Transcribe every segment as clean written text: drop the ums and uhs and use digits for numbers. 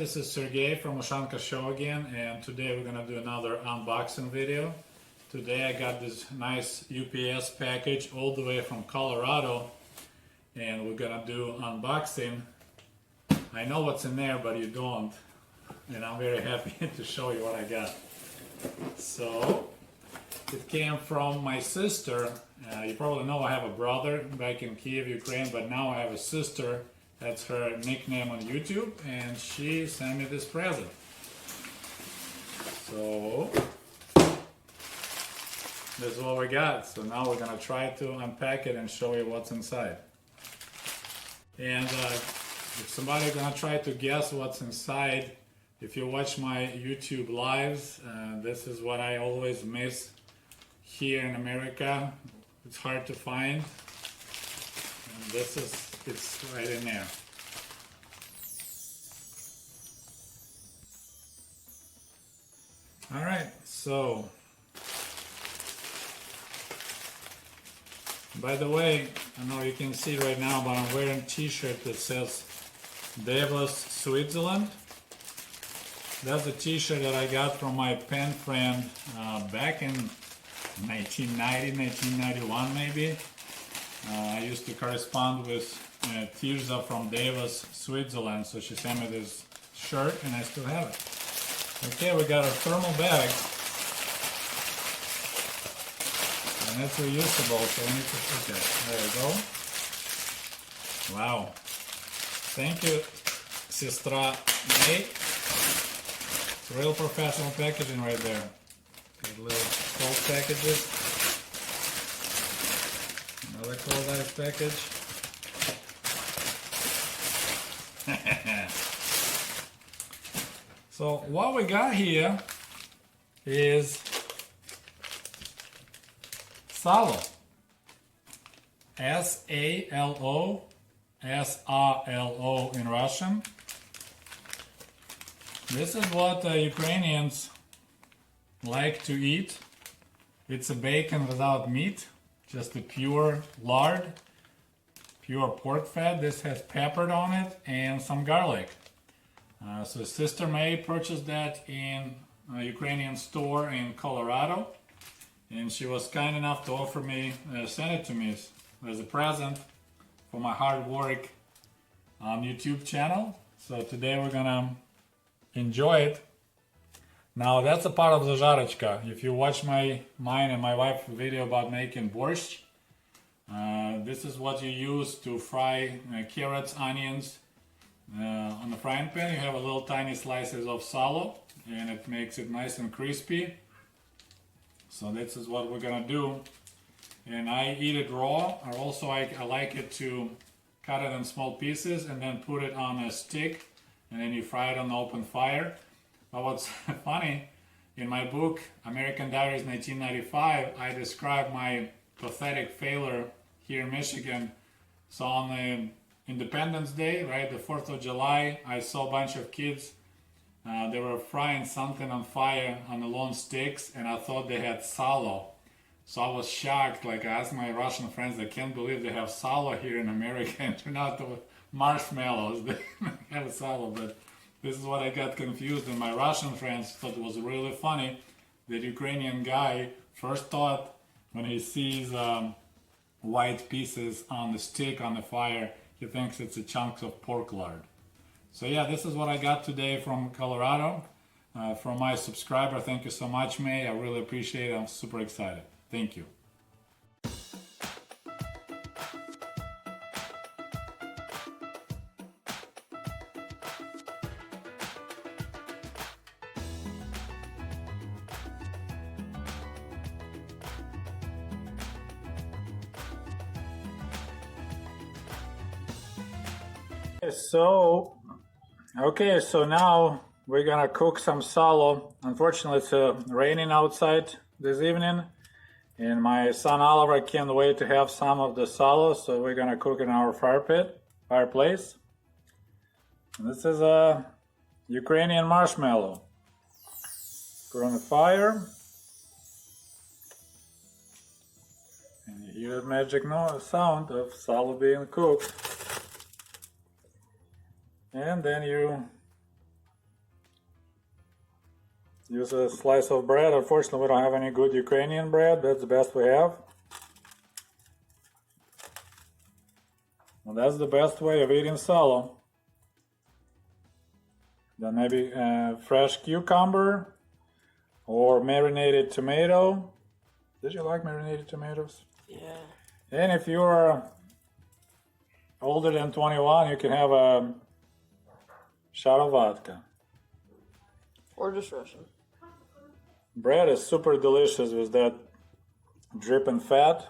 this is Sergey from Ushanka Show again, and today we're gonna do another unboxing video. Today I got this nice UPS package all the way from Colorado, and we're gonna do unboxing. I know what's in there, but you don't, and I'm very happy to show you what I got. So, it came from my sister. You probably know I have a brother back in Kiev, Ukraine, but now I have a sister. That's her nickname on YouTube, and she sent me this present. So, this is what we got. So now we're gonna try to unpack it and show you what's inside. And if somebody's gonna try to guess what's inside, if you watch my YouTube lives, this is what I always miss here in America. It's hard to find. And it's right in there. All right, so by the way, I know you can see right now, but I'm wearing a t-shirt that says Davos, Switzerland. That's a t-shirt that I got from my pen friend back in 1990, 1991 maybe. I used to correspond with Tirza from Davos, Switzerland, so she sent me this shirt and I still have it. Okay, we got our thermal bag, and it's reusable, so we need to put that. There we go. Wow. Thank you, Sistra May. It's real professional packaging right there. Got little cold packages. Another cold ice package. So what we got here is Salo. S-A-L-O, S-R-L-O in Russian. This is what Ukrainians like to eat. It's a bacon without meat, just a pure lard, pure pork fat. This has pepper on it and some garlic. So Sister May purchased that in a Ukrainian store in Colorado, and she was kind enough to offer me, send it to me as a present for my hard work on YouTube channel. So today we're gonna enjoy it. Now that's a part of the zharочка. If you watch mine and my wife's video about making borscht, this is what you use to fry carrots, onions. On the frying pan you have a little tiny slices of salo, and it makes it nice and crispy. So this is what we're gonna do. And I eat it raw, or also I like it to cut it in small pieces and then put it on a stick, and then you fry it on open fire. But what's funny, in my book American Diaries 1995, I describe my pathetic failure here in Michigan. So on the Independence Day, right, the 4th of July, I saw a bunch of kids. They were frying something on fire on the long sticks, and I thought they had salo. So I was shocked. Like, I asked my Russian friends, they can't believe they have salo here in America, and turned out to marshmallows. They have salo, but this is what I got confused. And my Russian friends thought it was really funny that Ukrainian guy first thought when he sees white pieces on the stick on the fire, he thinks it's a chunk of pork lard. So yeah, this is what I got today from Colorado, from my subscriber. Thank you so much, May. I really appreciate it. I'm super excited. Thank you. So now we're gonna cook some salo. Unfortunately, it's raining outside this evening, and my son Oliver can't wait to have some of the salo, so we're gonna cook in our fireplace. And this is a Ukrainian marshmallow. Put on the fire, and you hear the magic sound of salo being cooked. And then you Use a slice of bread. Unfortunately, we don't have any good Ukrainian bread. That's the best we have. Well, that's the best way of eating solo. Then maybe fresh cucumber or marinated tomato. Did you like marinated tomatoes? Yeah. And if you're older than 21, you can have a shot of vodka. Or just Russian. Bread is super delicious with that dripping fat.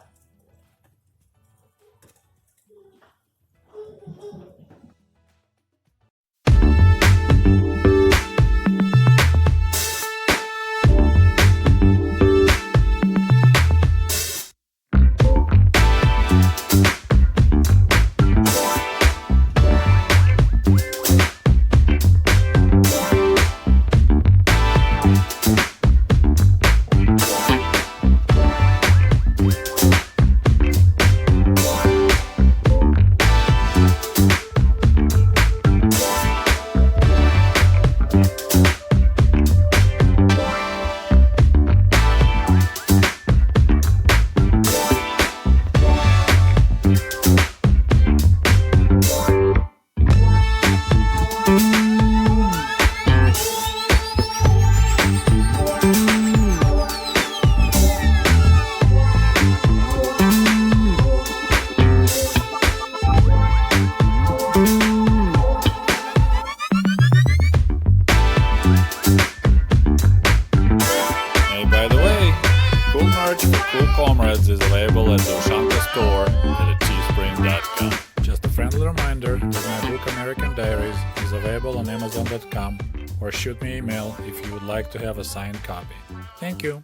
Cool Comrades is available at the Ushanka store at teespring.com. Just a friendly reminder that my book American Diaries is available on amazon.com, or shoot me an email if you would like to have a signed copy. Thank you.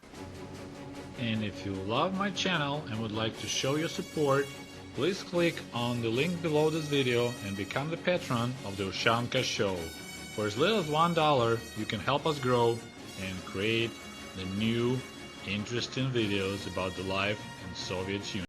And if you love my channel and would like to show your support, please click on the link below this video and become the patron of the Ushanka Show. For as little as $1, you can help us grow and create the new interesting videos about the life in Soviet Union.